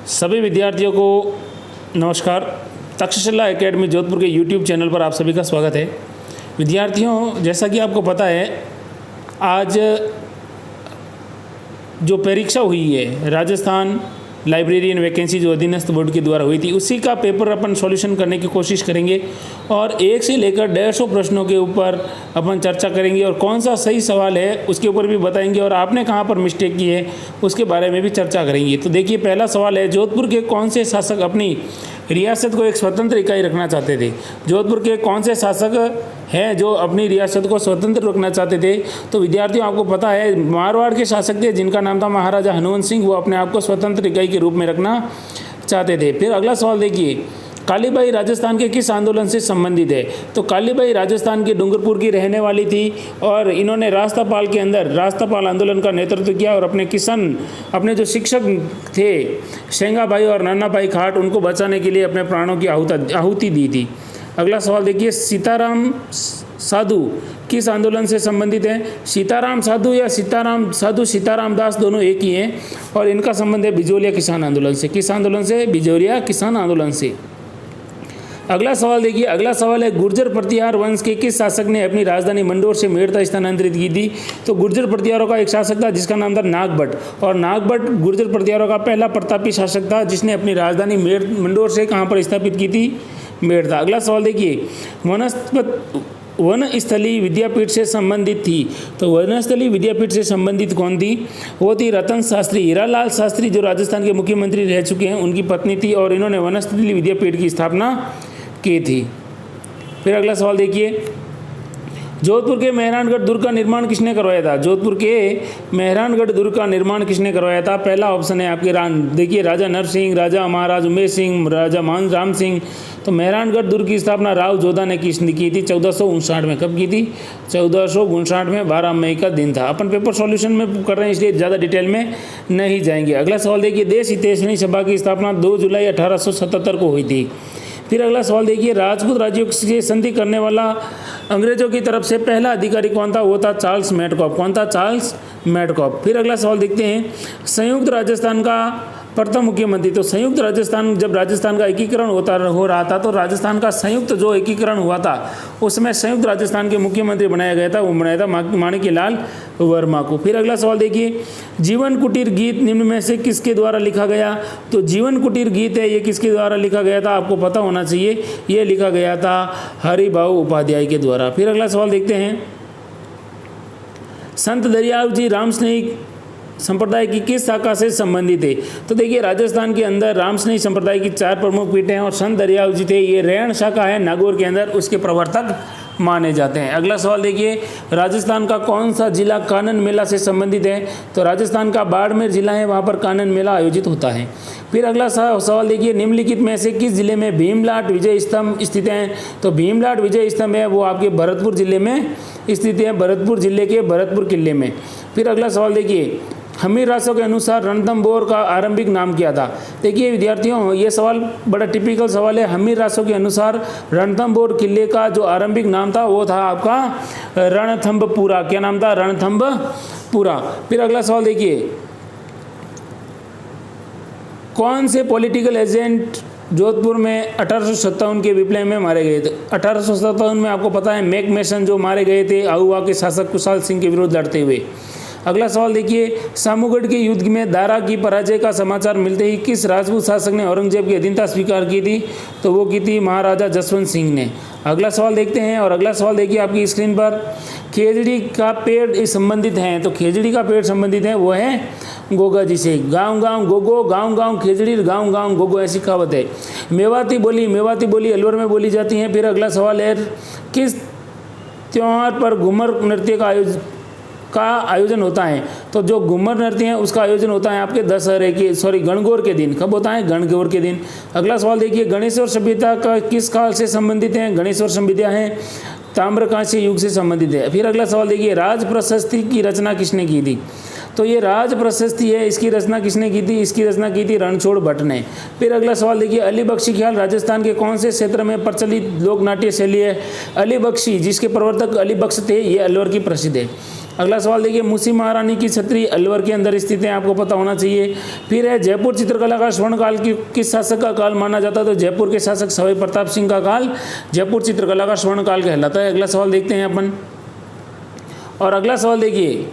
सभी विद्यार्थियों को नमस्कार। तक्षशिला एकेडमी जोधपुर के यूट्यूब चैनल पर आप सभी का स्वागत है। विद्यार्थियों, जैसा कि आपको पता है, आज जो परीक्षा हुई है राजस्थान लाइब्रेरियन वैकेंसी जो अधीनस्थ बोर्ड के द्वारा हुई थी, उसी का पेपर अपन सॉल्यूशन करने की कोशिश करेंगे और 1 से लेकर 150 प्रश्नों के ऊपर अपन चर्चा करेंगे और कौन सा सही सवाल है उसके ऊपर भी बताएंगे और आपने कहाँ पर मिस्टेक की है उसके बारे में भी चर्चा करेंगे। तो देखिए, पहला सवाल है, जोधपुर के कौन से शासक अपनी रियासत को एक स्वतंत्र इकाई रखना चाहते थे? जोधपुर के कौन से शासक हैं जो अपनी रियासत को स्वतंत्र रखना चाहते थे? तो विद्यार्थियों, आपको पता है, मारवाड़ के शासक थे जिनका नाम था महाराजा हनुमंत सिंह। वो अपने आप को स्वतंत्र इकाई के रूप में रखना चाहते थे। फिर अगला सवाल देखिए, कालीबाई राजस्थान के किस आंदोलन से संबंधित है? तो कालीबाई राजस्थान के डूंगरपुर की रहने वाली थी और इन्होंने रास्तापाल के अंदर रास्तापाल आंदोलन का नेतृत्व किया और अपने जो शिक्षक थे शेंगाभाई और नन्नाभाई खाट, उनको बचाने के लिए अपने प्राणों की आहुति दी थी। अगला सवाल देखिए, सीताराम साधु किस आंदोलन से संबंधित है? सीताराम साधु या सीताराम दास दोनों एक ही हैं और इनका संबंध है बिजोलिया किसान आंदोलन से। किस आंदोलन से? बिजोलिया किसान आंदोलन से। अगला सवाल देखिए, अगला सवाल है, गुर्जर प्रतिहार वंश के किस शासक ने अपनी राजधानी मंडोर से मेड़ता स्थानांतरित की थी? तो गुर्जर प्रतिहारों का एक शासक था जिसका नाम था नागभट्ट, और नागभट्ट गुर्जर प्रतिहारों का पहला प्रतापी शासक था जिसने अपनी राजधानी मंडोर से कहाँ पर स्थापित की थी? मेड़ता। अगला सवाल देखिए, वनस्थली विद्यापीठ से संबंधित थी। तो वनस्थली विद्यापीठ से संबंधित कौन थी? वो थी रतन शास्त्री, हीरालाल शास्त्री, जो राजस्थान के मुख्यमंत्री रह चुके हैं, उनकी पत्नी थी और इन्होंने वनस्थली विद्यापीठ की स्थापना की थी। फिर अगला सवाल देखिए, जोधपुर के मेहरानगढ़ दुर्ग का निर्माण किसने करवाया था? जोधपुर के मेहरानगढ़ दुर्ग का निर्माण किसने करवाया था? पहला ऑप्शन है आपके देखिए, राजा नरसिंह, राजा महाराज उमेश सिंह, राजा मान राम सिंह। तो मेहरानगढ़ दुर्ग की स्थापना राव जोधा ने की थी 1459 में। कब की थी? 1459 में, 12 मई का दिन था। अपन पेपर सॉल्यूशन में कर रहे हैं इसलिए ज़्यादा डिटेल में नहीं जाएंगे। अगला सवाल देखिए, देश हितैषणी सभा की स्थापना 2 जुलाई 1877 को हुई थी। फिर अगला सवाल देखिए, राजपूत राज्यों से संधि करने वाला अंग्रेजों की तरफ से पहला अधिकारी कौन था? वो था चार्ल्स मैडकॉफ। कौन था? चार्ल्स मैडकॉफ। फिर अगला सवाल देखते हैं, संयुक्त राजस्थान का प्रथम मुख्यमंत्री। तो संयुक्त राजस्थान, जब राजस्थान का एकीकरण हो रहा था, तो राजस्थान का संयुक्त जो एकीकरण हुआ था उसमें संयुक्त राजस्थान के मुख्यमंत्री बनाया गया था, वो बनाया था माणिक्यलाल वर्मा को। फिर अगला सवाल देखिए, जीवन कुटीर गीत निम्न में से किसके द्वारा लिखा गया? तो जीवन कुटीर गीत है, ये किसके द्वारा लिखा गया था? आपको पता होना चाहिए, ये लिखा गया था हरिभाऊ उपाध्याय के द्वारा। फिर अगला सवाल देखते हैं, संत दरियाव जी रामस्नेही संप्रदाय की किस शाखा से संबंधित है? तो देखिए, राजस्थान के अंदर रामस्नेही संप्रदाय की 4 प्रमुख पीठें हैं और संत दरियाव जी थे, ये रैण शाखा है नागौर के अंदर, उसके प्रवर्तक माने जाते हैं। अगला सवाल देखिए, राजस्थान का कौन सा जिला कानन मेला से संबंधित है? तो राजस्थान का बाड़मेर जिला है, वहाँ पर कानन मेला आयोजित होता है। फिर अगला सवाल देखिए, निम्नलिखित में से किस जिले में भीमलाट विजय स्तंभ स्थित हैं? तो भीमलाट विजय स्तंभ है वो आपके भरतपुर जिले में स्थित है, भरतपुर जिले के भरतपुर किले में। फिर अगला सवाल देखिए, हमीर रासों के अनुसार रणथंभौर का आरंभिक नाम क्या था? देखिए विद्यार्थियों, ये सवाल बड़ा टिपिकल सवाल है। हमीर रासों के अनुसार रणथंभौर किले का जो आरंभिक नाम था वो था आपका रणथंभपुरा। क्या नाम था? रणथंभपुरा। फिर अगला सवाल देखिए, कौन से पॉलिटिकल एजेंट जोधपुर में 1857 के विप्लव में मारे गए थे? 1857 में आपको पता है मैकमेसन जो मारे गए थे आहुआ के शासक कुशाल सिंह के विरुद्ध लड़ते हुए। अगला सवाल देखिए, सामूगढ़ के युद्ध में दारा की पराजय का समाचार मिलते ही किस राजपूत शासक ने औरंगजेब की अधीनता स्वीकार की थी? तो वो की थी महाराजा जसवंत सिंह ने। अगला सवाल देखते हैं, और अगला सवाल देखिए आपकी स्क्रीन पर, खेजड़ी का पेड़ संबंधित हैं। तो खेजड़ी का पेड़ संबंधित है वो है गोगा जी से। गाँव गाँव गोगो, गाँव गाँव खेजड़ी, गाँव गाँव गोगो, ऐसी कहावत है। मेवाती बोली अलवर में बोली जाती है। फिर अगला सवाल है, किस त्यौहार पर घूमर नृत्य का आयोजन होता है? तो जो घूमर नृत्य है उसका आयोजन होता है आपके गणगौर के दिन। कब होता है? गणगौर के दिन। अगला सवाल देखिए, गणेश्वर सभ्यता का किस काल से संबंधित है? गणेश्वर सभ्यता है ताम्रकांस्य युग से संबंधित है। फिर अगला सवाल देखिए, राज प्रशस्ति की रचना किसने की थी? तो ये राज प्रशस्ति है, इसकी रचना किसने की थी? इसकी रचना की थी रणछोड़ भट्ट ने। फिर अगला सवाल देखिए, अली बख्शी ख्याल राजस्थान के कौन से क्षेत्र में प्रचलित लोक नाट्य शैली है? अली बख्शी, जिसके प्रवर्तक अली बख्श थे, ये अलवर की प्रसिद्ध है। अगला सवाल देखिए, मूसी महारानी की छतरी अलवर के अंदर स्थित है, आपको पता होना चाहिए। फिर है, जयपुर चित्रकला का स्वर्ण काल किस शासक का काल माना जाता है? तो जयपुर के शासक सवाई प्रताप सिंह का काल जयपुर चित्रकला का स्वर्ण काल कहलाता है। अगला सवाल देखते हैं अपन। और अगला सवाल देखिए,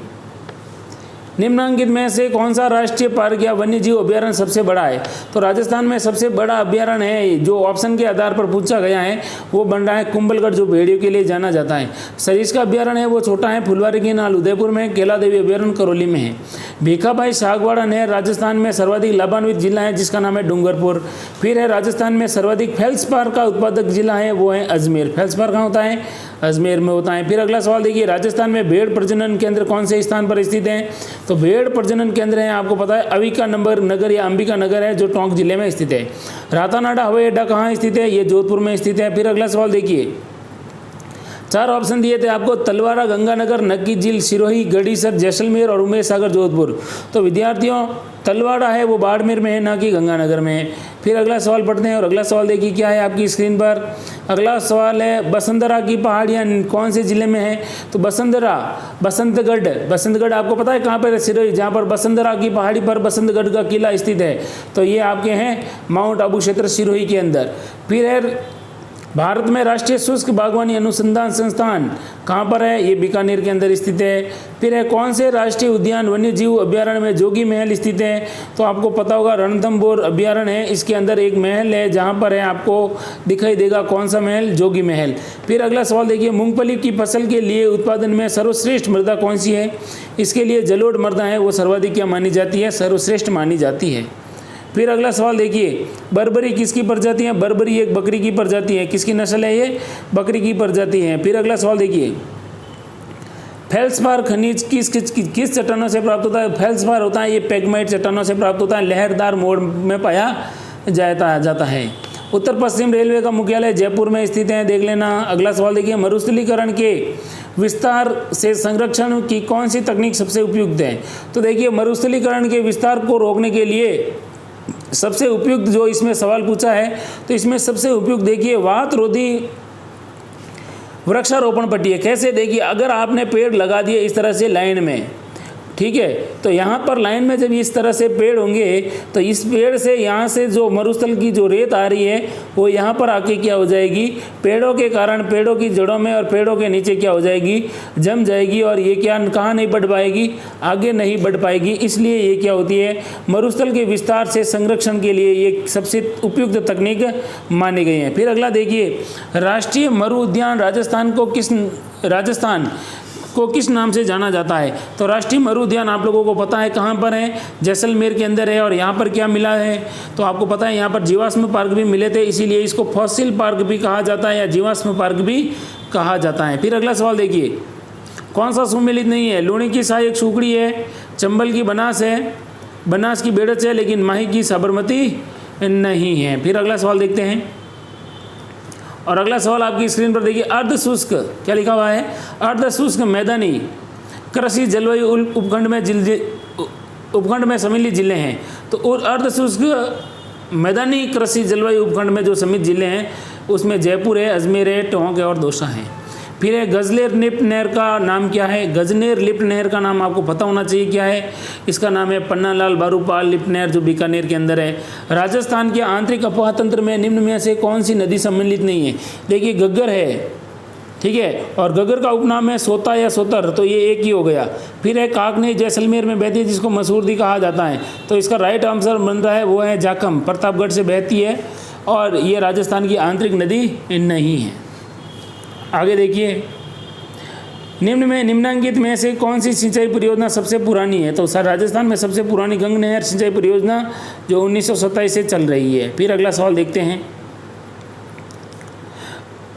निम्नलिखित में से कौन सा राष्ट्रीय पार्क या वन्य जीव अभ्यारण्य सबसे बड़ा है? तो राजस्थान में सबसे बड़ा अभ्यारण्य है, जो ऑप्शन के आधार पर पूछा गया है, वो बन रहा है कुंभलगढ़, जो भेड़ियों के लिए जाना जाता है। सरिस का अभ्यारण्य है वो छोटा है, फुलवारी की नाल उदयपुर में, केला देवी अभ्यारण्य करौली में है। भीखाबाई सागवाड़ा नहर राजस्थान में सर्वाधिक लाभान्वित जिला है, जिसका नाम है डूंगरपुर। फिर है, राजस्थान में सर्वाधिक फेल्सपार का उत्पादक जिला है, वो है अजमेर। फेल्सपार कहाँ होता है? अजमेर में होता है। फिर अगला सवाल देखिए, राजस्थान में भेड़ प्रजनन केंद्र कौन से स्थान पर स्थित है? तो भेड़ प्रजनन केंद्र है, आपको पता है, अविका नगर या अंबिका नगर है, जो टोंक जिले में स्थित है। रातानाडा हवाई अड्डा कहाँ स्थित है? ये जोधपुर में स्थित है। फिर अगला सवाल देखिए, 4 ऑप्शन दिए थे आपको, तलवाड़ा, गंगानगर, नक्की झील, सिरोही, गढ़ीसर, जैसलमेर और उमेश सागर, जोधपुर। तो विद्यार्थियों, तलवाड़ा है वो बाड़मेर में है, ना कि गंगानगर में है। फिर अगला सवाल पढ़ते हैं, और अगला सवाल देखिए क्या है आपकी स्क्रीन पर। अगला सवाल है, बसंतरा की पहाड़ियाँ कौन से जिले में है? तो बसंतरा, बसंतगढ़ आपको पता है कहाँ पर है? सिरोही, जहाँ पर बसंतरा की पहाड़ी पर बसंतगढ़ का किला स्थित है। तो ये आपके हैं माउंट आबू क्षेत्र सिरोही के अंदर। फिर है, भारत में राष्ट्रीय शुष्क बागवानी अनुसंधान संस्थान कहाँ पर है? ये बीकानेर के अंदर स्थित है। फिर है, कौन से राष्ट्रीय उद्यान वन्य जीव अभ्यारण्य में जोगी महल स्थित है? तो आपको पता होगा रणथंभौर अभ्यारण्य है, इसके अंदर एक महल है, जहाँ पर है आपको दिखाई देगा कौन सा महल? जोगी महल। फिर अगला सवाल देखिए, मूंगफली की फसल के लिए उत्पादन में सर्वश्रेष्ठ मृदा कौन सी है? इसके लिए जलोढ़ मृदा है, वो सर्वाधिक क्या मानी जाती है? सर्वश्रेष्ठ मानी जाती है। फिर अगला सवाल देखिए, बर्बरी किसकी प्रजाति है? बर्बरी एक बकरी की प्रजाति है। किसकी नस्ल है ये? बकरी की प्रजाति है। फिर अगला सवाल देखिए, फेल्सपार खनिज किस चट्टानों से प्राप्त होता है? फेल्सपार होता है ये पेग्माइट चट्टानों से प्राप्त होता है, लहरदार मोड़ में पाया जाता है। उत्तर पश्चिम रेलवे का मुख्यालय जयपुर में स्थित है, देख लेना। अगला सवाल देखिए, मरुस्थलीकरण के विस्तार से संरक्षण की कौन सी तकनीक सबसे उपयुक्त है? तो देखिए, मरुस्थलीकरण के विस्तार को रोकने के लिए सबसे उपयुक्त जो इसमें सवाल पूछा है, तो इसमें सबसे उपयुक्त देखिए वात रोधी वृक्षारोपण पट्टी है। कैसे? देखिए, अगर आपने पेड़ लगा दिए इस तरह से लाइन में, ठीक है, तो यहाँ पर लाइन में जब इस तरह से पेड़ होंगे, तो इस पेड़ से यहाँ से जो मरुस्थल की जो रेत आ रही है वो यहाँ पर आके क्या हो जाएगी? पेड़ों के कारण पेड़ों की जड़ों में और पेड़ों के नीचे क्या हो जाएगी? जम जाएगी, और ये क्या कहाँ नहीं बढ़ पाएगी? आगे नहीं बढ़ पाएगी। इसलिए ये क्या होती है? मरुस्थल के विस्तार से संरक्षण के लिए ये सबसे उपयुक्त तकनीक मानी गई है। फिर अगला देखिए, राष्ट्रीय मरु उद्यान राजस्थान को किस नाम से जाना जाता है? तो राष्ट्रीय मरु उद्यान आप लोगों को पता है कहाँ पर है? जैसलमेर के अंदर है। और यहाँ पर क्या मिला है? तो आपको पता है यहाँ पर जीवाश्म पार्क भी मिले थे, इसीलिए इसको फॉसिल पार्क भी कहा जाता है या जीवाश्म पार्क भी कहा जाता है। फिर अगला सवाल देखिए, कौन सा सुमेलित नहीं है? लूणी की सहायक सुकड़ी है, चंबल की बनास है, बनास की बेड़च है, लेकिन माही की साबरमती नहीं है। फिर अगला सवाल देखते हैं, और अगला सवाल आपकी स्क्रीन पर देखिए, अर्धशुष्क क्या लिखा हुआ है? अर्धशुष्क मैदानी कृषि जलवायु उपखंड में सम्मिलित जिले हैं। तो अर्धशुष्क मैदानी कृषि जलवायु उपखंड में जो सम्मिलित जिले हैं उसमें जयपुर है, अजमेर है, टोंक है और दौसा है। फिर है, गजनेर लिफ्ट नहर का नाम क्या है? गजनेर लिफ्ट नहर का नाम आपको पता होना चाहिए क्या है? इसका नाम है पन्नालाल बारूपाल लिफ्ट नहर, जो बीकानेर के अंदर है। राजस्थान के आंतरिक अफवाह तंत्र में निम्न में से कौन सी नदी सम्मिलित नहीं है? देखिए, घग्गर है, ठीक है, और घग्गर का उपनाम है सोता या सोतर, तो ये एक ही हो गया। फिर है, काकनी जैसलमेर में बहती है, जिसको मसूरदी कहा जाता है, तो इसका राइट आंसर बन रहा है वो है जाखम, प्रतापगढ़ से बहती है, और ये राजस्थान की आंतरिक नदी नहीं है। आगे देखिए, निम्नलिखित में से कौन सी सिंचाई परियोजना सबसे पुरानी है? तो सर राजस्थान में सबसे पुरानी गंग नहर सिंचाई परियोजना जो 1927 से चल रही है। फिर अगला सवाल देखते हैं।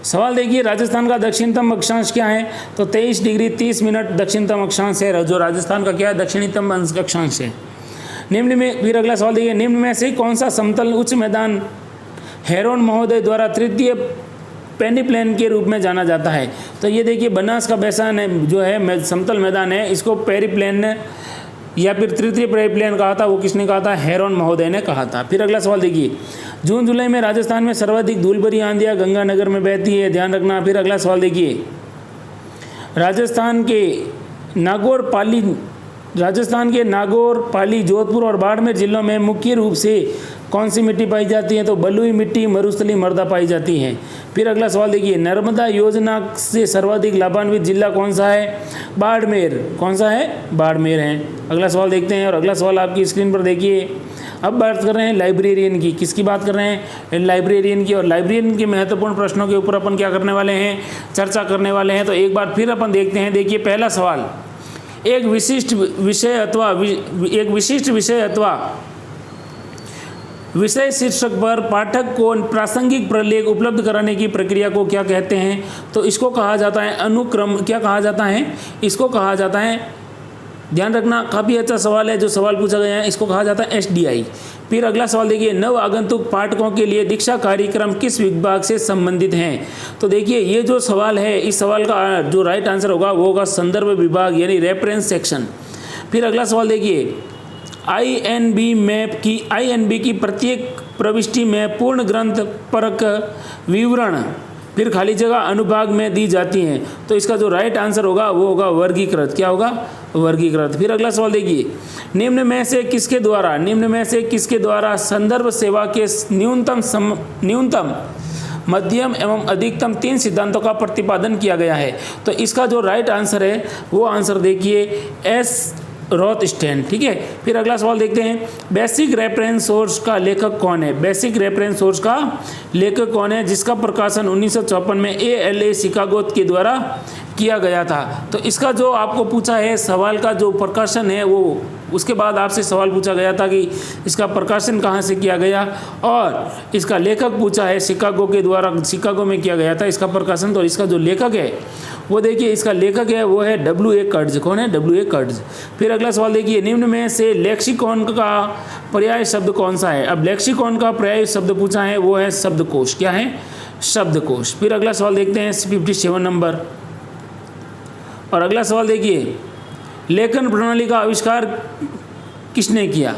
सवाल देखिए, राजस्थान का दक्षिणतम अक्षांश क्या है? तो 23 डिग्री 30 मिनट दक्षिणतम अक्षांश है, जो राजस्थान का क्या है? दक्षिणतम अक्षांश है। फिर अगला सवाल देखिए, निम्न में से कौन सा समतल उच्च मैदान हेरोन महोदय द्वारा तृतीय पेनिप्लेन के रूप में जाना जाता है? तो ये देखिए, बनास का बैसान है जो है समतल मैदान है, इसको पेरिप्लेन या फिर तृतीय पेरिप्लेन कहा था। वो किसने कहा था? हेरोन महोदय ने कहा था। फिर अगला सवाल देखिए, जून जुलाई में राजस्थान में सर्वाधिक धूलभरी आंधियाँ गंगानगर में बहती है, ध्यान रखना। फिर अगला सवाल देखिए, राजस्थान के नागौर, पाली, राजस्थान के नागौर, पाली, जोधपुर और बाड़मेर जिलों में मुख्य रूप से कौन सी मिट्टी पाई जाती है? तो बलुई मिट्टी, मरुस्थली मृदा पाई जाती है। फिर अगला सवाल देखिए, नर्मदा योजना से सर्वाधिक लाभान्वित जिला कौन सा है? बाड़मेर। कौन सा है? बाड़मेर है। अगला सवाल देखते हैं, और अगला सवाल आपकी स्क्रीन पर देखिए। अब बात कर रहे हैं लाइब्रेरियन की। किसकी बात कर रहे हैं? लाइब्रेरियन की। और लाइब्रेरियन के महत्वपूर्ण प्रश्नों के ऊपर अपन क्या करने वाले हैं? चर्चा करने वाले हैं। तो एक बार फिर अपन देखते हैं। देखिए पहला सवाल, एक विशिष्ट विषय अथवा विषय शीर्षक पर पाठक को प्रासंगिक प्रलेख उपलब्ध कराने की प्रक्रिया को क्या कहते हैं? तो इसको कहा जाता है अनुक्रम। क्या कहा जाता है? इसको कहा जाता है, ध्यान रखना काफ़ी अच्छा सवाल है जो सवाल पूछा गया है, इसको कहा जाता है SDI। फिर अगला सवाल देखिए, नव आगंतुक पाठकों के लिए दीक्षा कार्यक्रम किस विभाग से संबंधित हैं? तो देखिए ये जो सवाल है, इस सवाल का जो राइट आंसर होगा वो होगा संदर्भ विभाग, यानी रेफरेंस सेक्शन। फिर अगला सवाल देखिए, INB की प्रत्येक प्रविष्टि में पूर्ण ग्रंथ परक विवरण फिर खाली जगह अनुभाग में दी जाती हैं। तो इसका जो राइट आंसर होगा वो होगा वर्गीकृत। क्या होगा? वर्गीकृत। फिर अगला सवाल देखिए, निम्न में से किसके द्वारा संदर्भ सेवा के न्यूनतम, मध्यम एवं अधिकतम 3 सिद्धांतों का प्रतिपादन किया गया है? तो इसका जो राइट आंसर है वो आंसर देखिए S. रोथस्टेन। ठीक है। फिर अगला सवाल देखते हैं, बेसिक रेफरेंस सोर्स का लेखक कौन है? बेसिक रेफरेंस सोर्स का लेखक कौन है जिसका प्रकाशन 1954 में ALA शिकागो के द्वारा किया गया था? तो इसका जो आपको पूछा है सवाल का जो प्रकाशन है वो, उसके बाद आपसे सवाल पूछा गया था कि इसका प्रकाशन कहाँ से किया गया, और इसका लेखक पूछा है शिकागो के द्वारा, शिकागो में किया गया था इसका प्रकाशन। तो इसका जो लेखक है वो देखिए, इसका लेखक है वो है W.A. कर्ट्ज। कौन है? W.A. कर्ट्ज। फिर अगला सवाल देखिए, निम्न में से लेक्सिकॉन का पर्याय शब्द कौन सा है? अब लेक्सिकॉन का पर्याय शब्द पूछा है वो है शब्दकोश। क्या है? शब्दकोश। फिर अगला सवाल देखते हैं 57 नंबर, और अगला सवाल देखिए, लेखन प्रणाली का आविष्कार किसने किया?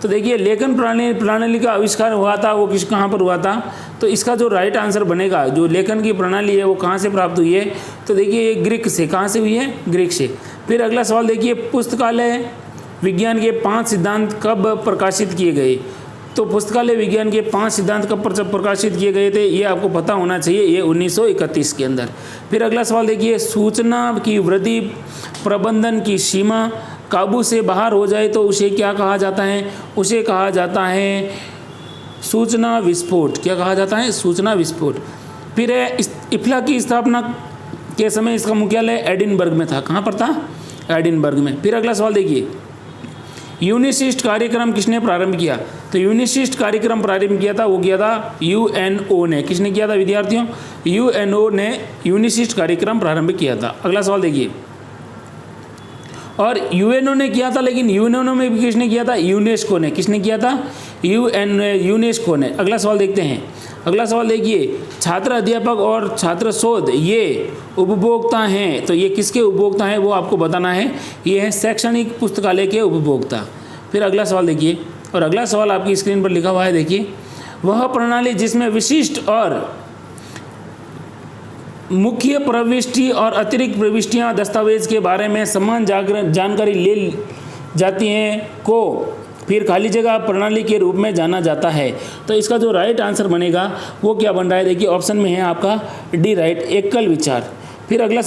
तो देखिए लेखन प्रणाली का आविष्कार हुआ था वो कहाँ पर हुआ था? तो इसका जो राइट आंसर बनेगा, जो लेखन की प्रणाली है वो कहाँ से प्राप्त हुई है? तो देखिए ये ग्रीक से। कहाँ से हुई है? ग्रीक से। फिर अगला सवाल देखिए, पुस्तकालय विज्ञान के 5 सिद्धांत कब प्रकाशित किए गए? तो पुस्तकालय विज्ञान के 5 सिद्धांत कब प्रकाशित किए गए थे? ये आपको पता होना चाहिए, ये 1931 के अंदर। फिर अगला सवाल देखिए, सूचना की वृद्धि प्रबंधन की सीमा काबू से बाहर हो जाए तो उसे क्या कहा जाता है? उसे कहा जाता है सूचना विस्फोट। क्या कहा जाता है? सूचना विस्फोट। फिर है इफ्ला की स्थापना के समय इसका मुख्यालय एडिनबर्ग में था। कहाँ पर था? एडिनबर्ग में। फिर अगला सवाल देखिए, यूनिसिस्ट कार्यक्रम किसने प्रारंभ किया? तो यूनिसिस्ट कार्यक्रम प्रारंभ किया था वो किया था UNO ने। किसने किया था विद्यार्थियों? UNO ने यूनिसिस्ट कार्यक्रम प्रारंभ किया था। अगला सवाल देखिए, और UNO ने किया था, लेकिन UNO में भी किसने किया था? यूनेस्को ने। किसने किया था? यूनेस्को ने। अगला सवाल देखते हैं। अगला सवाल देखिए, छात्र, अध्यापक और छात्र शोध ये उपभोक्ता हैं। तो ये किसके उपभोक्ता हैं वो आपको बताना है। ये है शैक्षणिक पुस्तकालय के उपभोक्ता। फिर अगला सवाल देखिए, और अगला सवाल आपकी स्क्रीन पर लिखा हुआ है। देखिए, वह प्रणाली जिसमें विशिष्ट और मुख्य प्रविष्टि और अतिरिक्त प्रविष्टियां दस्तावेज के बारे में समान जानकारी ले जाती हैं को फिर खाली जगह प्रणाली के रूप में जाना जाता है। तो इसका जो राइट आंसर बनेगा वो क्या बन रहा है? देखिए ऑप्शन में है आपका D राइट, एकल विचार। फिर अगला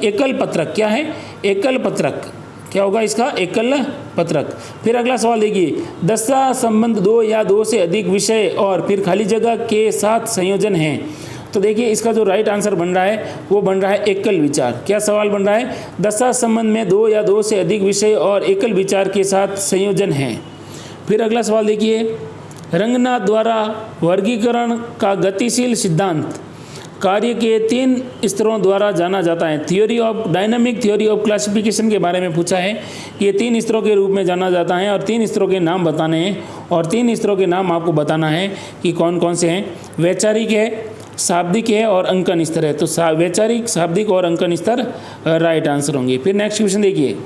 एकल पत्रक। क्या है? एकल पत्रक। क्या होगा इसका? एकल पत्रक। फिर अगला सवाल देखिए, दस्ता संबंध 2 या 2 से अधिक विषय और फिर खाली जगह के साथ संयोजन है। तो देखिए इसका जो राइट आंसर बन रहा है वो बन रहा है एकल विचार। क्या सवाल बन रहा है? दस्ता संबंध में 2 या 2 से अधिक विषय और एकल विचार के साथ संयोजन है। फिर अगला सवाल देखिए, रंगनाथ द्वारा वर्गीकरण का गतिशील सिद्धांत कार्य के 3 स्तरों द्वारा जाना जाता है। डायनामिक थ्योरी ऑफ क्लासिफिकेशन के बारे में पूछा है। ये 3 स्तरों के रूप में जाना जाता है और 3 स्तरों के नाम बताने हैं, और 3 स्तरों के नाम आपको बताना है कि कौन कौन से हैं। वैचारिक है, शाब्दिक है और अंकन स्तर है। तो वैचारिक, शाब्दिक और अंकन स्तर राइट आंसर होंगे। फिर नेक्स्ट क्वेश्चन देखिए,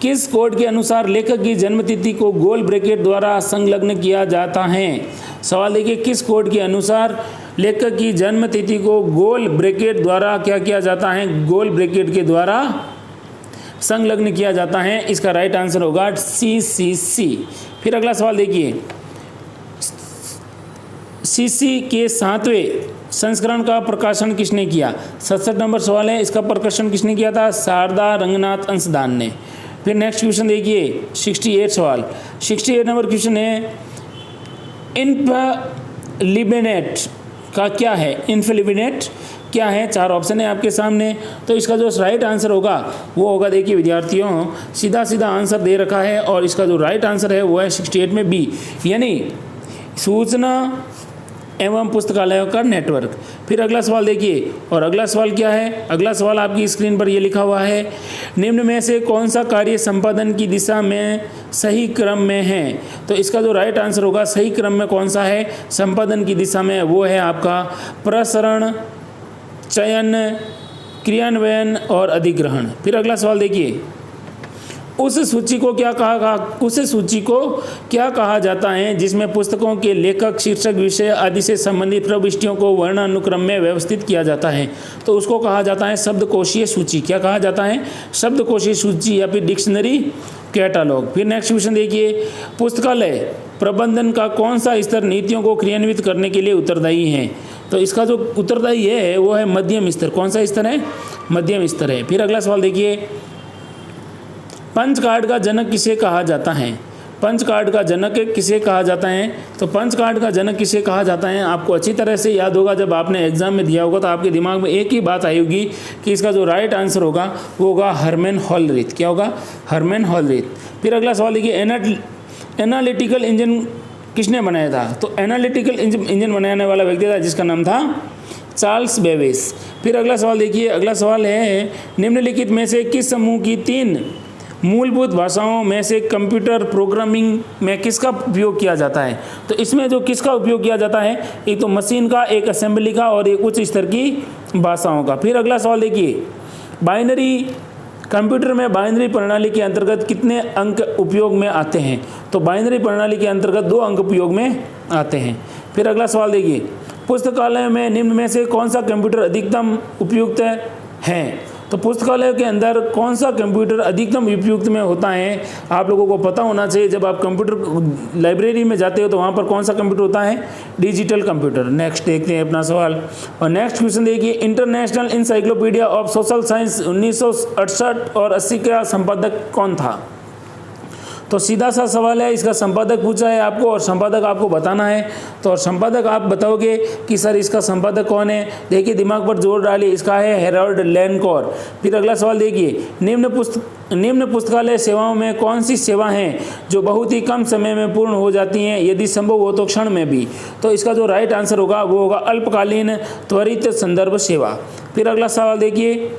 किस कोड के अनुसार लेखक की जन्मतिथि को गोल ब्रैकेट द्वारा संलग्न किया जाता है? सवाल देखिए, किस कोड के अनुसार लेखक की जन्मतिथि को गोल ब्रैकेट द्वारा क्या किया जाता है? गोल ब्रैकेट के द्वारा संलग्न किया जाता है। इसका राइट आंसर होगा CCC। फिर अगला सवाल देखिए, CC के 7वें संस्करण का प्रकाशन किसने किया? 67 नंबर सवाल है। इसका प्रकाशन किसने किया था? शारदा रंगनाथ अंशदान ने। फिर नेक्स्ट क्वेश्चन देखिए 68 सवाल। 68 नंबर क्वेश्चन है, इन्फ्लिबेनेट का क्या है? इन्फ्लिबेनेट क्या है? 4 ऑप्शन है आपके सामने। तो इसका जो राइट आंसर होगा वो होगा, देखिए विद्यार्थियों, सीधा सीधा आंसर दे रखा है और इसका जो राइट आंसर है वो है 68 में बी, यानी सूचना एवं पुस्तकालयों का नेटवर्क। फिर अगला सवाल देखिए, और अगला सवाल क्या है? अगला सवाल आपकी स्क्रीन पर ये लिखा हुआ है, निम्न में से कौन सा कार्य संपादन की दिशा में सही क्रम में है? तो इसका जो राइट आंसर होगा सही क्रम में कौन सा है संपादन की दिशा में, वो है आपका प्रसरण, चयन, क्रियान्वयन और अधिग्रहण। फिर अगला सवाल देखिए, उस सूची को क्या कहा जाता है जिसमें पुस्तकों के लेखक, शीर्षक, विषय आदि से संबंधित प्रविष्टियों को वर्णानुक्रम में व्यवस्थित किया जाता है? तो उसको कहा जाता है शब्दकोशीय सूची। क्या कहा जाता है? शब्दकोशीय सूची या फिर डिक्शनरी कैटलॉग। फिर नेक्स्ट क्वेश्चन देखिए, पुस्तकालय प्रबंधन का कौन सा स्तर नीतियों को क्रियान्वित करने के लिए उत्तरदायी है? तो इसका जो उत्तरदायी है वो है मध्यम स्तर। कौन सा स्तर है? मध्यम स्तर है। फिर अगला सवाल देखिए, पंच कार्ड का जनक किसे कहा जाता है? पंच कार्ड का जनक किसे कहा जाता है? तो पंच कार्ड का जनक किसे कहा जाता है आपको अच्छी तरह से याद होगा, जब आपने एग्जाम में दिया होगा तो आपके दिमाग में एक ही बात आई होगी कि इसका जो राइट आंसर होगा वो होगा हरमैन होलरिथ। क्या होगा? हरमैन होलरिथ। फिर अगला सवाल देखिए, एनालिटिकल इंजन किसने बनाया था? तो एनालिटिकल इंजन बनाने वाला व्यक्ति था जिसका नाम था चार्ल्स बेबेज। फिर अगला सवाल देखिए, अगला सवाल है, निम्नलिखित में से किस समूह की 3 मूलभूत भाषाओं में से कंप्यूटर प्रोग्रामिंग में किसका उपयोग किया जाता है? तो इसमें जो किसका उपयोग किया जाता है, एक तो मशीन का, एक असेंबली का और एक उच्च स्तर की भाषाओं का। फिर अगला सवाल देखिए, बाइनरी कंप्यूटर में बाइनरी प्रणाली के अंतर्गत कितने अंक उपयोग में आते हैं? तो बाइनरी प्रणाली के अंतर्गत 2 अंक उपयोग में आते हैं। फिर अगला सवाल देखिए, पुस्तकालय में निम्न में से कौन सा कंप्यूटर अधिकतम उपयुक्त है? तो पुस्तकालय के अंदर कौन सा कंप्यूटर अधिकतम उपयुक्त में होता है आप लोगों को पता होना चाहिए। जब आप कंप्यूटर लाइब्रेरी में जाते हो तो वहाँ पर कौन सा कंप्यूटर होता है? Digital computer. नेक्स्ट देखते हैं अपना सवाल, और नेक्स्ट क्वेश्चन देखिए, international encyclopedia of social science 1968 और 80 का संपादक कौन था? तो सीधा सा सवाल है, इसका संपादक पूछा है आपको और संपादक आपको बताना है। तो संपादक आप बताओगे कि सर इसका संपादक कौन है? देखिए दिमाग पर जोर डालिए, इसका है हेरोल्ड लैनकोर। फिर अगला सवाल देखिए, निम्न पुस्तकालय सेवाओं में कौन सी सेवा हैं जो बहुत ही कम समय में पूर्ण हो जाती हैं, यदि संभव हो तो क्षण में भी? तो इसका जो राइट आंसर होगा वो होगा अल्पकालीन त्वरित संदर्भ सेवा। फिर अगला सवाल देखिए,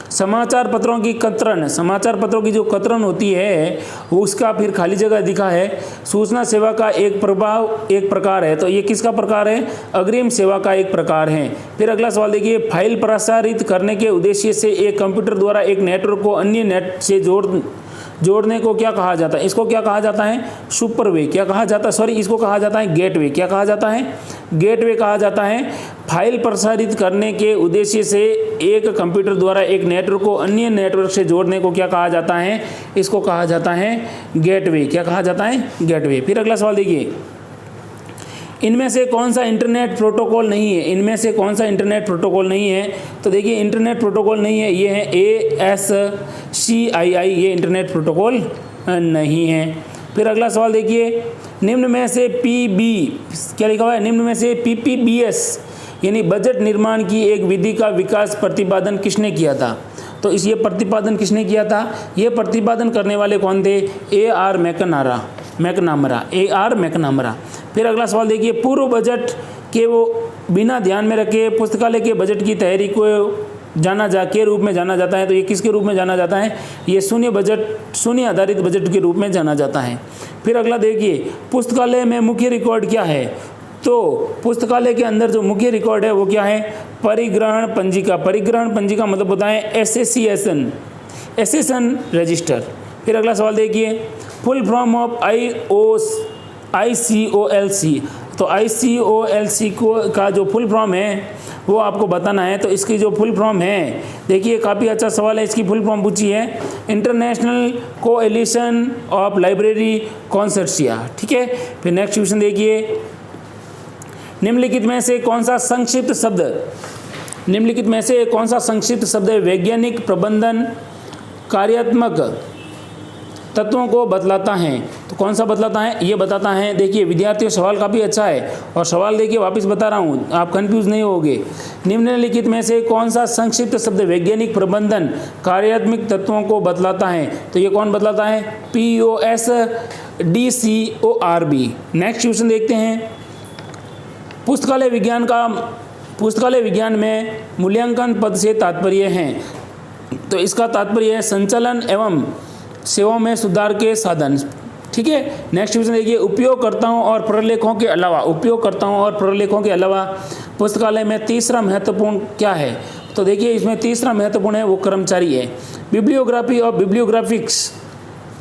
समाचार पत्रों की कतरन, समाचार पत्रों की जो कतरन होती है उसका फिर खाली जगह दिखा है, सूचना सेवा का एक प्रकार है। तो ये किसका प्रकार है? अग्रिम सेवा का एक प्रकार है। फिर अगला सवाल देखिए, फाइल प्रसारित करने के उद्देश्य से एक कंप्यूटर द्वारा एक नेटवर्क को अन्य नेट से जोड़ने को क्या कहा जाता है? इसको क्या कहा जाता है? सुपरवे। क्या कहा जाता है? सॉरी, इसको कहा जाता है गेटवे। क्या कहा जाता है? गेटवे कहा जाता है। फाइल प्रसारित करने के उद्देश्य से एक कंप्यूटर द्वारा एक नेटवर्क को अन्य नेटवर्क से जोड़ने को क्या कहा जाता है? इसको कहा जाता है गेटवे। क्या कहा जाता है? गेटवे। फिर अगला सवाल देखिए, इनमें से कौन सा इंटरनेट प्रोटोकॉल नहीं है? इनमें से कौन सा इंटरनेट प्रोटोकॉल नहीं है? तो देखिए इंटरनेट प्रोटोकॉल नहीं है, ये है ASCII, ये इंटरनेट प्रोटोकॉल नहीं है। फिर अगला सवाल देखिए, निम्न में से क्या लिखा हुआ है? निम्न में से PPBS यानी बजट निर्माण की एक विधि का विकास प्रतिपादन किसने किया था? तो ये प्रतिपादन किसने किया था? ये प्रतिपादन करने वाले कौन थे? AR मैकनामरा। फिर अगला सवाल देखिए, पूर्व बजट के वो बिना ध्यान में रखे पुस्तकालय के बजट की तैयारी को के रूप में जाना जाता है। तो ये किसके रूप में जाना जाता है? ये शून्य आधारित बजट के रूप में जाना जाता है। फिर अगला देखिए, पुस्तकालय में मुख्य रिकॉर्ड क्या है? तो पुस्तकालय के अंदर जो मुख्य रिकॉर्ड है वो क्या है? परिग्रहण पंजिका। परिग्रहण पंजिका मतलब होता है एसेशन रजिस्टर। फिर अगला सवाल देखिए, फुल फॉर्म ऑफ ICOLC। तो ICOLC का जो फुल फॉर्म है वो आपको बताना है। तो इसकी जो फुल फॉर्म है, देखिए काफ़ी अच्छा सवाल है, इसकी फुल फॉर्म पूछी है इंटरनेशनल कोएलिशन ऑफ लाइब्रेरी कॉन्सोर्टिया, ठीक है। फिर नेक्स्ट क्वेश्चन देखिए, निम्नलिखित में से कौन सा संक्षिप्त शब्द वैज्ञानिक प्रबंधन कार्यात्मक तत्वों को बतलाता है? तो कौन सा बतलाता है? ये बताता है। देखिए विद्यार्थियों, सवाल काफ़ी अच्छा है और सवाल देखिए वापस बता रहा हूँ, आप कंफ्यूज नहीं होगे। निम्नलिखित में से कौन सा संक्षिप्त शब्द वैज्ञानिक प्रबंधन कार्यात्मक तत्वों को बतलाता है? तो ये कौन बतलाता है? POSDCORB। नेक्स्ट क्वेश्चन देखते हैं, पुस्तकालय विज्ञान में मूल्यांकन पद से तात्पर्य है। तो इसका तात्पर्य है संचालन एवं सेवाओं में सुधार के साधन, ठीक है। नेक्स्ट क्वेश्चन देखिए, उपयोगकर्ताओं और प्रलेखों के अलावा पुस्तकालय में तीसरा महत्वपूर्ण क्या है? तो देखिए इसमें तीसरा महत्वपूर्ण है वो कर्मचारी है। बिब्लियोग्राफी और बिब्लियोग्राफिक्स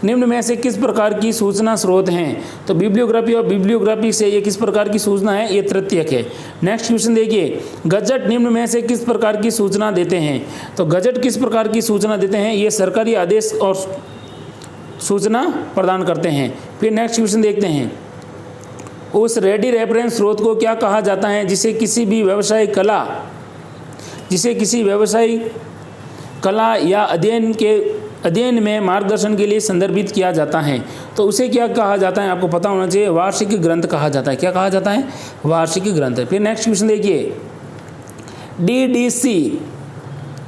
निम्न में से किस प्रकार की सूचना स्रोत हैं? तो बिब्लियोग्राफी और बिब्लियोग्राफी से ये किस प्रकार की सूचना है? ये तृतीयक है। नेक्स्ट क्वेश्चन देखिए, गजट निम्न में से किस प्रकार की सूचना देते हैं? तो गजट किस प्रकार की सूचना देते हैं? ये सरकारी आदेश और सूचना प्रदान करते हैं। फिर नेक्स्ट क्वेश्चन देखते हैं, उस रेडी रेफरेंस स्रोत को क्या कहा जाता है जिसे किसी व्यावसायिक कला या अध्ययन में मार्गदर्शन के लिए संदर्भित किया जाता है? तो उसे क्या कहा जाता है? आपको पता होना चाहिए, वार्षिक ग्रंथ कहा जाता है। क्या कहा जाता है? वार्षिक ग्रंथ। फिर नेक्स्ट क्वेश्चन देखिए, DDC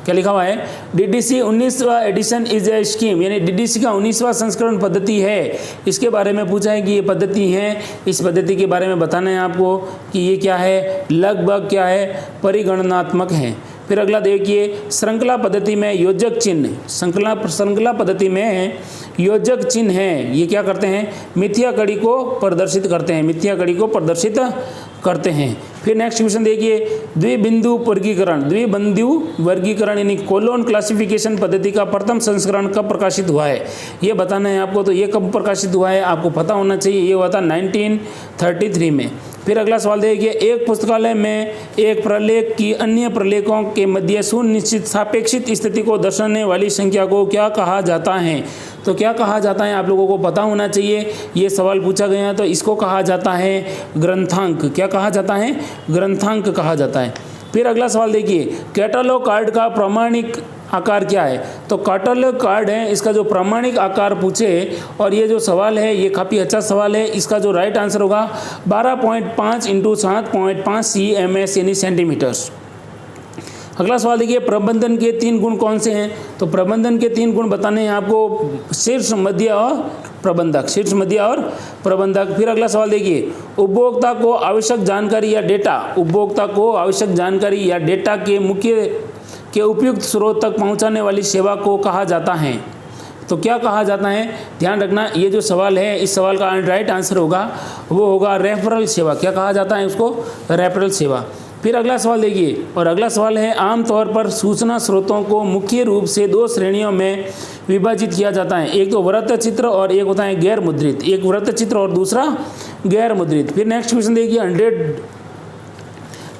क्या लिखा हुआ है? DDC 19वां एडिशन इज ए स्कीम, यानी DDC का 19वां संस्करण पद्धति है। इसके बारे में पूछा है कि ये पद्धति है, इस पद्धति के बारे में बताना है आपको कि ये क्या है, लगभग क्या है, परिगणनात्मक है। फिर अगला देखिए, श्रृंखला पद्धति में योजक चिन्ह, श्रृंखला पद्धति में योजक चिन्ह है, ये क्या करते हैं? मिथ्या कड़ी को प्रदर्शित करते हैं। फिर नेक्स्ट क्वेश्चन देखिए, द्विबिंदु वर्गीकरण यानी कोलोन क्लासिफिकेशन पद्धति का प्रथम संस्करण कब प्रकाशित हुआ है? ये बताना है आपको। तो ये कब प्रकाशित हुआ है आपको पता होना चाहिए, ये हुआ था 1933 में। फिर अगला सवाल देखिए, एक पुस्तकालय में एक प्रलेख की अन्य प्रलेखों के मध्य सुनिश्चित सापेक्षित स्थिति को दर्शाने वाली संख्या को क्या कहा जाता है? तो क्या कहा जाता है आप लोगों को पता होना चाहिए, ये सवाल पूछा गया। तो इसको कहा जाता है ग्रंथांक। क्या कहा जाता है? ग्रंथांक कहा जाता है। फिर अगला सवाल देखिए, कैटलॉग कार्ड का प्रमाणिक आकार क्या है? तो कैटलॉग कार्ड है, इसका जो प्रमाणिक आकार पूछे, और ये जो सवाल है ये काफ़ी अच्छा सवाल है। इसका जो राइट आंसर होगा 12.5 × 7.5 CMS यानी सेंटीमीटर्स। अगला सवाल देखिए, प्रबंधन के 3 गुण कौन से हैं? तो प्रबंधन के 3 गुण बताने हैं आपको, शीर्ष, मध्य और प्रबंधक। फिर अगला सवाल देखिए, उपभोक्ता को आवश्यक जानकारी या डेटा के उपयुक्त स्रोत तक पहुंचाने वाली सेवा को कहा जाता है। तो क्या कहा जाता है? ध्यान रखना, ये जो सवाल है इस सवाल का राइट आंसर होगा वो होगा रेफरल सेवा। क्या कहा जाता है उसको? रेफरल सेवा। फिर अगला सवाल देखिए, और अगला सवाल है, आमतौर पर सूचना स्रोतों को मुख्य रूप से 2 श्रेणियों में विभाजित किया जाता है। एक तो वृत्तचित्र और एक होता है गैर मुद्रित। एक वृत्तचित्र और दूसरा गैर मुद्रित। फिर नेक्स्ट क्वेश्चन देखिए, 100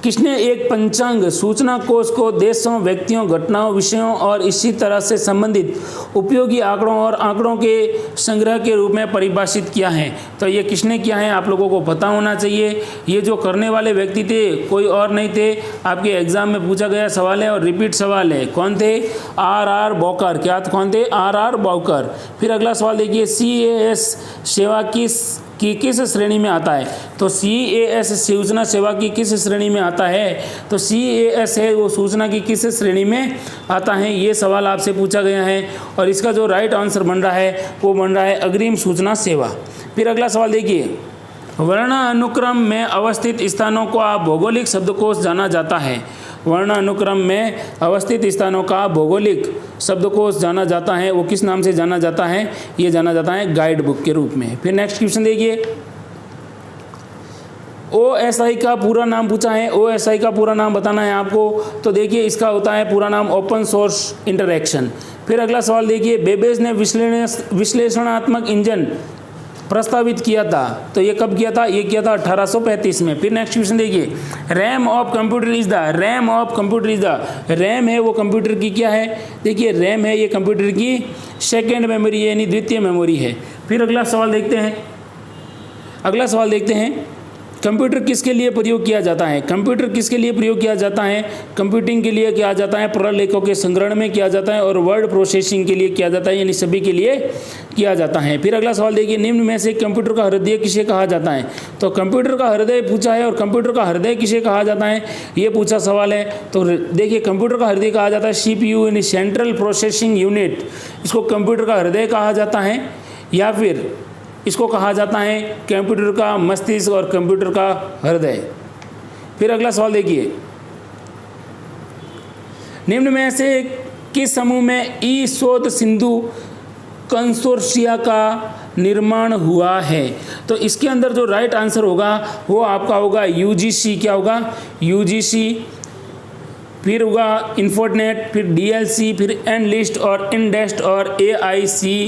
किसने एक पंचांग सूचना कोश को देशों, व्यक्तियों, घटनाओं, विषयों और इसी तरह से संबंधित उपयोगी आंकड़ों और आंकड़ों के संग्रह के रूप में परिभाषित किया है? तो ये किसने किया है आप लोगों को पता होना चाहिए। ये जो करने वाले व्यक्ति थे कोई और नहीं थे, आपके एग्जाम में पूछा गया सवाल है और रिपीट सवाल है। कौन थे? R.R. बॉकर। क्या कौन थे? R.R. बॉकर। फिर अगला सवाल देखिए, CAS सेवा की किस श्रेणी में आता है? तो CAS सूचना सेवा की किस श्रेणी में आता है? तो CAS है वो सूचना की किस श्रेणी में आता है, ये सवाल आपसे पूछा गया है। और इसका जो राइट आंसर बन रहा है वो बन रहा है अग्रिम सूचना सेवा। फिर अगला सवाल देखिए, वर्ण अनुक्रम में अवस्थित स्थानों को आप भौगोलिक शब्दकोश जाना जाता है। वर्ण अनुक्रम में अवस्थित स्थानों का भौगोलिक शब्दकोश जाना जाता है, वो किस नाम से जाना जाता है? ये जाना जाता है गाइड बुक के रूप में। फिर नेक्स्ट क्वेश्चन देखिए, OSI का पूरा नाम पूछा है। OSI का पूरा नाम बताना है आपको। तो देखिए इसका होता है पूरा नाम ओपन सोर्स इंटरैक्शन। फिर अगला सवाल देखिए, बेबेज ने विश्लेषणात्मक इंजन प्रस्तावित किया था? तो ये कब किया था? ये किया था 1835 में। फिर नेक्स्ट क्वेश्चन देखिए, RAM of computer is the, RAM of computer is the, RAM है वो कंप्यूटर की क्या है? देखिए रैम है ये कंप्यूटर की सेकेंड मेमोरी है, यानी द्वितीय मेमोरी है। फिर अगला सवाल देखते हैं, अगला सवाल देखते हैं, कंप्यूटर किसके लिए प्रयोग किया जाता है? कंप्यूटर किसके लिए प्रयोग किया जाता है? कंप्यूटिंग के लिए किया जाता है, प्रलेखों के संग्रहण में किया जाता है, और वर्ड प्रोसेसिंग के लिए किया जाता है, यानी सभी के लिए किया जाता है। फिर अगला सवाल देखिए, निम्न में से कंप्यूटर का हृदय किसे कहा जाता है? तो कंप्यूटर का हृदय पूछा है, और कंप्यूटर का हृदय किसे कहा जाता है ये पूछा सवाल है। तो देखिए कंप्यूटर का हृदय कहा जाता है CPU, यानी सेंट्रल प्रोसेसिंग यूनिट, इसको कंप्यूटर का हृदय कहा जाता है, या फिर इसको कहा जाता है कंप्यूटर का मस्तिष्क और कंप्यूटर का हृदय। फिर अगला सवाल देखिए, निम्न में से किस समूह में ई शोध सिंधु कंसोर्शिया का निर्माण हुआ है? तो इसके अंदर जो राइट आंसर होगा वो आपका होगा UGC। क्या होगा? UGC। फिर होगा इन्फोनेट, फिर DLC, फिर एनलिस्ट और इंडेस्ट और AICTE।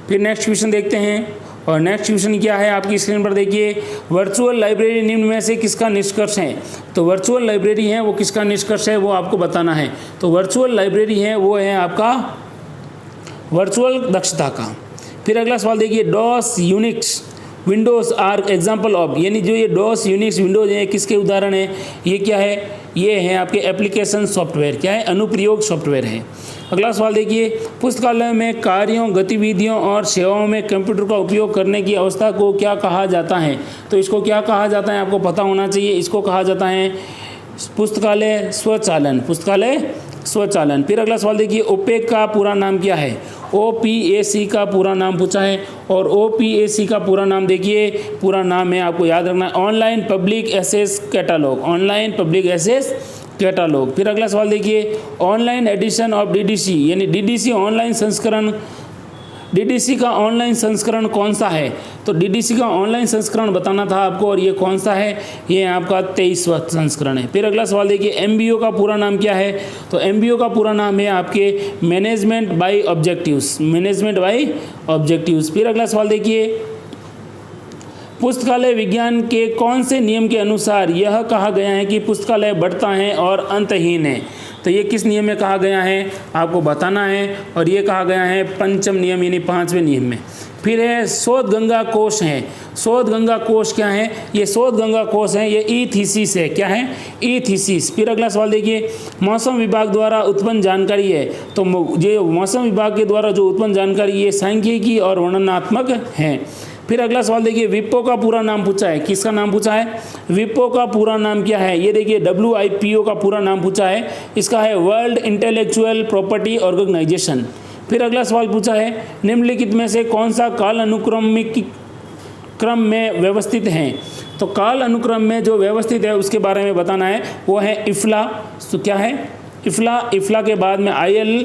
फिर नेक्स्ट क्वेश्चन देखते हैं, और नेक्स्ट क्वेश्चन क्या है आपकी स्क्रीन पर देखिए, वर्चुअल लाइब्रेरी निम्न में से किसका निष्कर्ष है? तो वर्चुअल लाइब्रेरी है वो किसका निष्कर्ष है वो आपको बताना है। तो वर्चुअल लाइब्रेरी है वो है आपका वर्चुअल दक्षता का। फिर अगला सवाल देखिए, DOS Unix Windows are example of, यानी जो ये डॉस यूनिक्स विंडोज़ है किसके उदाहरण है? ये क्या है? ये है आपके एप्लीकेशन सॉफ्टवेयर। क्या है? अनुप्रयोग सॉफ्टवेयर है। अगला सवाल देखिए, पुस्तकालय में कार्यों, गतिविधियों और सेवाओं में कंप्यूटर का उपयोग करने की अवस्था को क्या कहा जाता है? तो इसको क्या कहा जाता है आपको पता होना चाहिए। इसको कहा जाता है पुस्तकालय स्वचालन, पुस्तकालय स्वचालन। फिर अगला सवाल देखिए, ओपेक का पूरा नाम क्या है? OPAC का पूरा नाम पूछा है, और OPAC का पूरा नाम देखिए, पूरा नाम है आपको याद रखना है online public access catalogue, online public access catalogue. फिर अगला सवाल देखिए, ऑनलाइन एडिशन ऑफ DDC, यानी DDC ऑनलाइन संस्करण, DDC का ऑनलाइन संस्करण कौन सा है? तो DDC का ऑनलाइन संस्करण बताना था आपको, और ये कौन सा है? ये आपका 23वां संस्करण है। फिर अगला सवाल देखिए, MBO का पूरा नाम क्या है? तो MBO का पूरा नाम है आपके management by objectives, management by objectives. फिर अगला सवाल देखिए, पुस्तकालय विज्ञान के कौन से नियम के अनुसार यह कहा गया है कि पुस्तकालय बढ़ता है और अंतहीन है? तो ये किस नियम में कहा गया है आपको बताना है, और ये कहा गया है पंचम नियम, यानी 5वें नियम में। फिर है शोध गंगा कोश है। शोध गंगा कोश क्या है? ये शोध गंगा कोश है, ये ई थीसिस है। क्या है? ई थीसिस। फिर अगला सवाल देखिए, मौसम विभाग द्वारा उत्पन्न जानकारी है। तो ये मौसम विभाग के द्वारा जो उत्पन्न जानकारी ये सांख्यिकी और वर्णनात्मक है। फिर अगला सवाल देखिए, विपो का पूरा नाम पूछा है। किसका नाम पूछा है? विपो का पूरा नाम क्या है? ये देखिए WIPO का पूरा नाम पूछा है, इसका है वर्ल्ड इंटेलेक्चुअल प्रॉपर्टी ऑर्गेनाइजेशन। फिर अगला सवाल पूछा है, निम्नलिखित में से कौन सा काल अनुक्रमिक क्रम में व्यवस्थित है? तो काल अनुक्रम में जो व्यवस्थित है उसके बारे में बताना है, वो है इफ्ला। तो क्या है? इफ्ला। इफ्ला के बाद में ILA,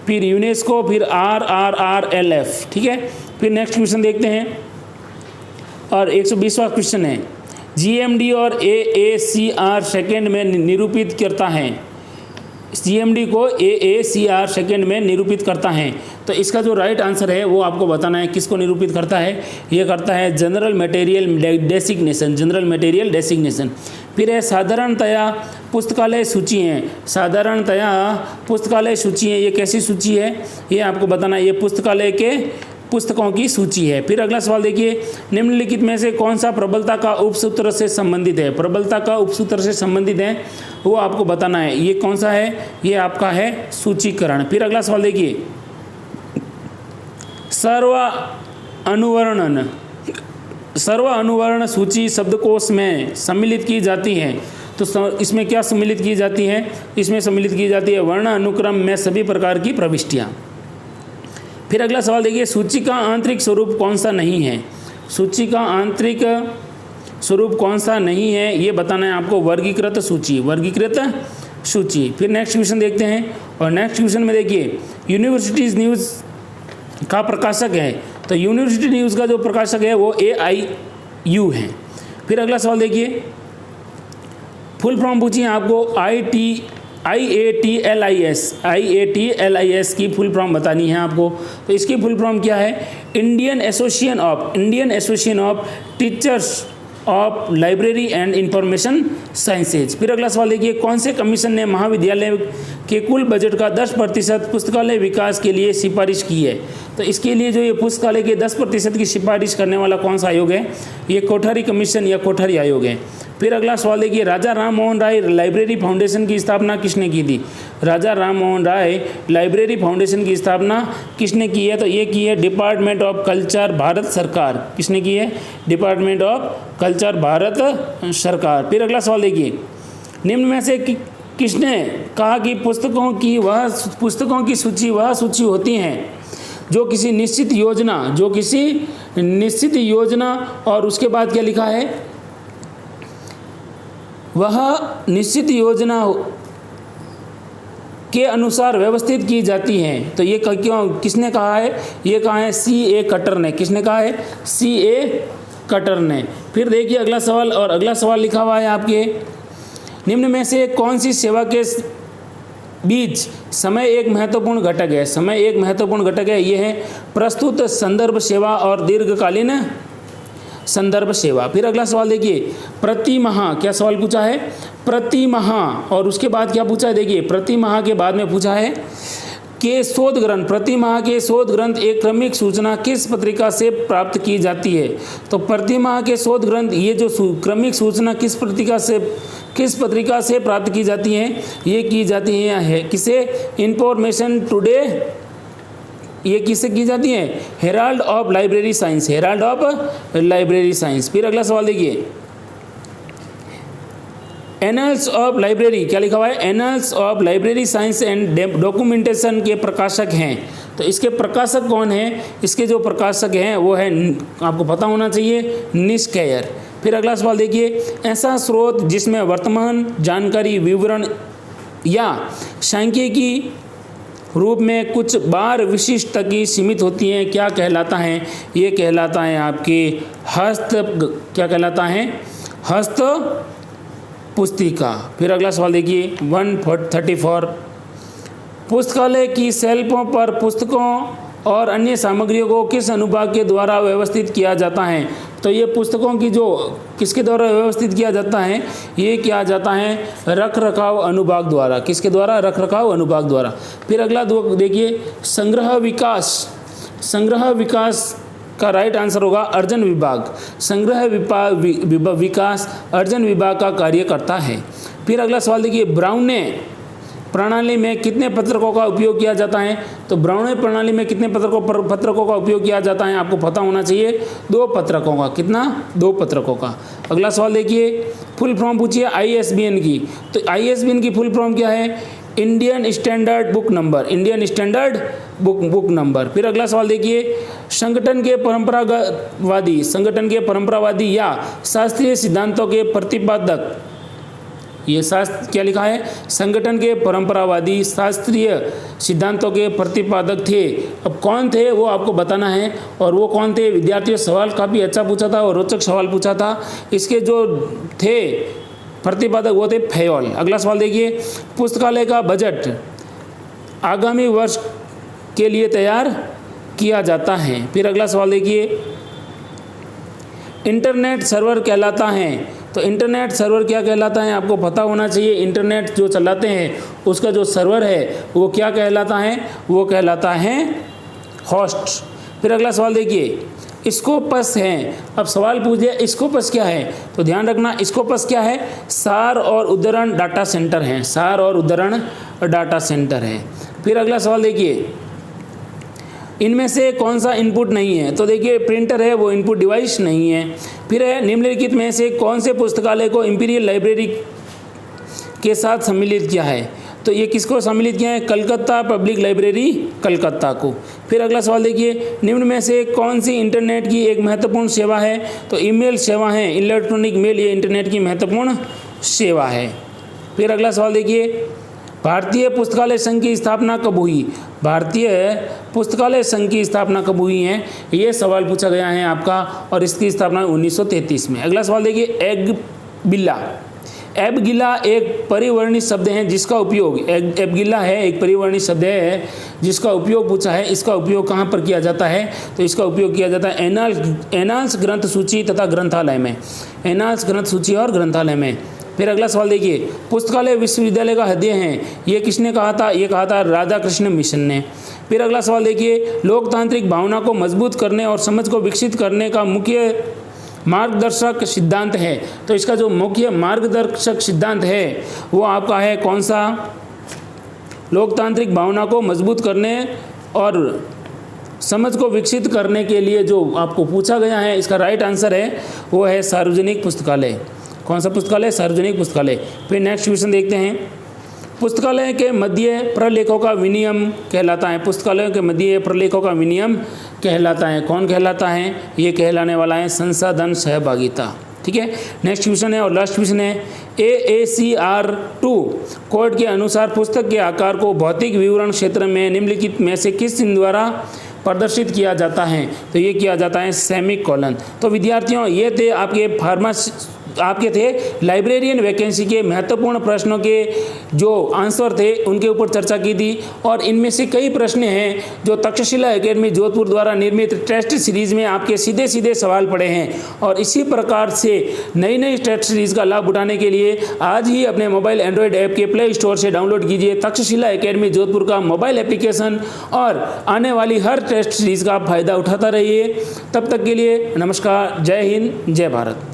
फिर यूनेस्को, फिर RRRLF। ठीक है। फिर नेक्स्ट क्वेश्चन देखते हैं, और 120वां क्वेश्चन है, GMD और AACR सेकेंड में निरूपित करता है। GMD को AACR सेकेंड में निरूपित करता है। तो इसका जो राइट आंसर है वो आपको बताना है किसको निरूपित करता है। ये करता है general material designation, general material designation. फिर है साधारणतया पुस्तकालय सूची है। साधारणतया पुस्तकालय सूची है, ये कैसी सूची है ये आपको बताना है। ये पुस्तकालय के पुस्तकों की सूची है। फिर अगला सवाल देखिए, निम्नलिखित में से कौन सा प्रबलता का उपसूत्र से संबंधित है? प्रबलता का उपसूत्र से संबंधित है वो आपको बताना है। ये कौन सा है? ये आपका है सूचीकरण। फिर अगला सवाल देखिए, सर्व अनुवर्ण सूची शब्दकोश में सम्मिलित की जाती है। तो इसमें क्या सम्मिलित की जाती है? इसमें सम्मिलित की जाती है वर्ण अनुक्रम में सभी प्रकार की प्रविष्टियाँ। फिर अगला सवाल देखिए, सूची का आंतरिक स्वरूप कौन सा नहीं है? सूची का आंतरिक स्वरूप कौन सा नहीं है ये बताना है आपको। वर्गीकृत सूची, वर्गीकृत सूची। फिर नेक्स्ट क्वेश्चन देखते हैं, और नेक्स्ट क्वेश्चन में देखिए, यूनिवर्सिटीज़ न्यूज़ का प्रकाशक है। तो यूनिवर्सिटी न्यूज़ का जो प्रकाशक है वो AIU है। फिर अगला सवाल देखिए, फुल फॉर्म पूछिए आपको IATLIS की फुल फॉर्म बतानी है आपको। तो इसकी फुल फॉर्म क्या है? Indian association of teachers of library and information sciences. फिर अगला सवाल देखिए, कौन से कमीशन ने महाविद्यालय के कुल बजट का 10% पुस्तकालय विकास के लिए सिफारिश की है? तो इसके लिए जो ये पुस्तकालय के 10% की सिफारिश करने वाला कौन सा आयोग है? ये कोठारी कमीशन या कोठारी आयोग है। फिर अगला सवाल देखिए, राजा राम मोहन राय लाइब्रेरी फाउंडेशन की स्थापना किसने की थी? राजा राम मोहन राय लाइब्रेरी फाउंडेशन की स्थापना किसने की है? तो ये की है डिपार्टमेंट ऑफ कल्चर, भारत सरकार। किसने की है? डिपार्टमेंट ऑफ कल्चर, भारत सरकार। फिर अगला सवाल देखिए, निम्न में से किसने कहा कि पुस्तकों की सूची वह सूची होती हैं जो किसी निश्चित योजना और उसके बाद क्या लिखा है? वह निश्चित योजना के अनुसार व्यवस्थित की जाती हैं। तो ये क्यों किसने कहा है? ये कहा है C.A. कटर ने। किसने कहा है? C.A. कटर ने। फिर देखिए अगला सवाल, और अगला सवाल लिखा हुआ है आपके, निम्न में से कौन सी सेवा के बीच समय एक महत्वपूर्ण घटक है? समय एक महत्वपूर्ण घटक है, ये है प्रस्तुत संदर्भ सेवा और दीर्घकालीन संदर्भ सेवा। फिर अगला सवाल देखिए, प्रति माह, क्या सवाल पूछा है? प्रति माह, और उसके बाद क्या पूछा है? देखिए प्रति माह के बाद में पूछा है के शोध ग्रंथ, प्रति माह के शोध ग्रंथ एक क्रमिक सूचना किस पत्रिका से प्राप्त की जाती है? तो प्रति माह के शोध ग्रंथ, ये जो क्रमिक सूचना किस पत्रिका से प्राप्त की जाती है? ये की जाती है किसे? Information today. ये किससे की जाती है? Herald of library science, Herald of library science. फिर अगला सवाल देखिए, एनल्स ऑफ लाइब्रेरी, क्या लिखा हुआ है? Annuls of library science and documentation के प्रकाशक हैं। तो इसके प्रकाशक कौन है? इसके जो प्रकाशक हैं वो है, आपको पता होना चाहिए, निष्केयर। फिर अगला सवाल देखिए, ऐसा स्रोत जिसमें वर्तमान जानकारी विवरण या सांख्यिकी रूप में कुछ बार विशिष्ट तक ही सीमित होती हैं, क्या कहलाता है? ये कहलाता है आपके क्या कहलाता है? हस्त पुस्तिका। फिर अगला सवाल देखिए 134, पुस्तकालय की शेल्फों पर पुस्तकों और अन्य सामग्रियों को किस अनुभाग के द्वारा व्यवस्थित किया जाता है? तो ये पुस्तकों की जो किसके द्वारा व्यवस्थित किया जाता है? ये किया जाता है रख रखाव अनुभाग द्वारा। किसके द्वारा? रख रखाव अनुभाग द्वारा। फिर अगला देखिए, संग्रह विकास का राइट आंसर होगा अर्जन विभाग। संग्रह विकास अर्जन विभाग का कार्य करता है। फिर अगला सवाल देखिए, ब्राउने प्रणाली में कितने पत्रकों का उपयोग किया जाता है? तो ब्राउने प्रणाली में कितने पत्रकों का उपयोग किया जाता है? आपको पता होना चाहिए, 2 पत्रकों का। कितना? 2 पत्रकों का। अगला सवाल देखिए, फुल फॉर्म पूछिए ISBN की। तो ISBN की फुल फॉर्म क्या है? Indian standard book number, Indian standard book number. फिर अगला सवाल देखिए, संगठन के परंपरावादी या शास्त्रीय सिद्धांतों के प्रतिपादक, ये शास्त्र क्या लिखा है? संगठन के परंपरावादी शास्त्रीय सिद्धांतों के प्रतिपादक थे। अब कौन थे वो आपको बताना है, और वो कौन थे? विद्यार्थियों सवाल काफ़ी अच्छा पूछा था और रोचक सवाल पूछा था। इसके जो थे प्रतिपादक वो थे फैयोल। अगला सवाल देखिए, पुस्तकालय का बजट आगामी वर्ष के लिए तैयार किया जाता है। फिर अगला सवाल देखिए, इंटरनेट सर्वर कहलाता है। तो इंटरनेट सर्वर क्या कहलाता है? आपको पता होना चाहिए, इंटरनेट जो चलाते हैं उसका जो सर्वर है वो क्या कहलाता है? वो कहलाता है होस्ट। फिर अगला सवाल देखिए, स्कोपस है। अब सवाल पूछिए स्कोपस क्या है? तो ध्यान रखना, स्कोपस क्या है? सार और उद्धरण डाटा सेंटर है, सार और उद्धरण डाटा सेंटर है। फिर अगला सवाल देखिए, इनमें से कौन सा इनपुट नहीं है? तो देखिए प्रिंटर है, वो इनपुट डिवाइस नहीं है। फिर है, निम्नलिखित में से कौन से पुस्तकालय को इंपीरियल लाइब्रेरी के साथ सम्मिलित किया है? तो ये किसको सम्मिलित किया है? कलकत्ता पब्लिक लाइब्रेरी, कलकत्ता को। फिर अगला सवाल देखिए, निम्न में से कौन सी इंटरनेट की एक महत्वपूर्ण सेवा है? तो ईमेल सेवा है, इलेक्ट्रॉनिक मेल, ये इंटरनेट की महत्वपूर्ण सेवा है। फिर अगला सवाल देखिए, भारतीय पुस्तकालय संघ की स्थापना कब हुई? भारतीय पुस्तकालय संघ की स्थापना कब हुई है? ये सवाल पूछा गया है आपका, और इसकी स्थापना 1933 में। अगला सवाल देखिए, एग बिल्ला एबगिला एक परिवर्णित शब्द है जिसका उपयोग, एबगिला है एक परिवर्णित शब्द है जिसका उपयोग पूछा है। इसका उपयोग कहाँ पर किया जाता है? तो इसका उपयोग किया जाता है एनाल्स ग्रंथ सूची तथा ग्रंथालय में, एनाल्स ग्रंथ सूची और ग्रंथालय में। फिर अगला सवाल देखिए, पुस्तकालय विश्वविद्यालय का हृदय है, ये किसने कहा था? ये कहा था राधा कृष्ण मिशन ने। फिर अगला सवाल देखिए, लोकतांत्रिक भावना को मजबूत करने और समझ को विकसित करने का मुख्य मार्गदर्शक सिद्धांत है। तो इसका जो मुख्य मार्गदर्शक सिद्धांत है वो आपका है कौन सा? लोकतांत्रिक भावना को मजबूत करने और समझ को विकसित करने के लिए जो आपको पूछा गया है, इसका राइट आंसर है वो है सार्वजनिक पुस्तकालय। कौन सा पुस्तकालय? सार्वजनिक पुस्तकालय। फिर नेक्स्ट क्वेश्चन देखते हैं, पुस्तकालय के मध्य प्रलेखों का विनियम कहलाता है, पुस्तकालयों के मध्य प्रलेखों का विनियम कहलाता है। कौन कहलाता है? ये कहलाने वाला है संसाधन सहभागिता। ठीक है, नेक्स्ट क्वेश्चन है और लास्ट क्वेश्चन है, AACR2 कोड के अनुसार पुस्तक के आकार को भौतिक विवरण क्षेत्र में निम्नलिखित में से किस चिन्ह द्वारा प्रदर्शित किया जाता है? तो ये किया जाता है सेमीकोलन। तो विद्यार्थियों, ये थे आपके थे लाइब्रेरियन वैकेंसी के महत्वपूर्ण प्रश्नों के जो आंसर थे उनके ऊपर चर्चा की थी। और इनमें से कई प्रश्न हैं जो तक्षशिला एकेडमी जोधपुर द्वारा निर्मित टेस्ट सीरीज में आपके सीधे सीधे सवाल पड़े हैं। और इसी प्रकार से नई नई टेस्ट सीरीज का लाभ उठाने के लिए आज ही अपने मोबाइल एंड्रॉयड ऐप के प्ले स्टोर से डाउनलोड कीजिए तक्षशिला एकेडमी जोधपुर का मोबाइल एप्लीकेशन और आने वाली हर टेस्ट सीरीज का फायदा उठाता रहिए। तब तक के लिए नमस्कार, जय हिंद, जय भारत।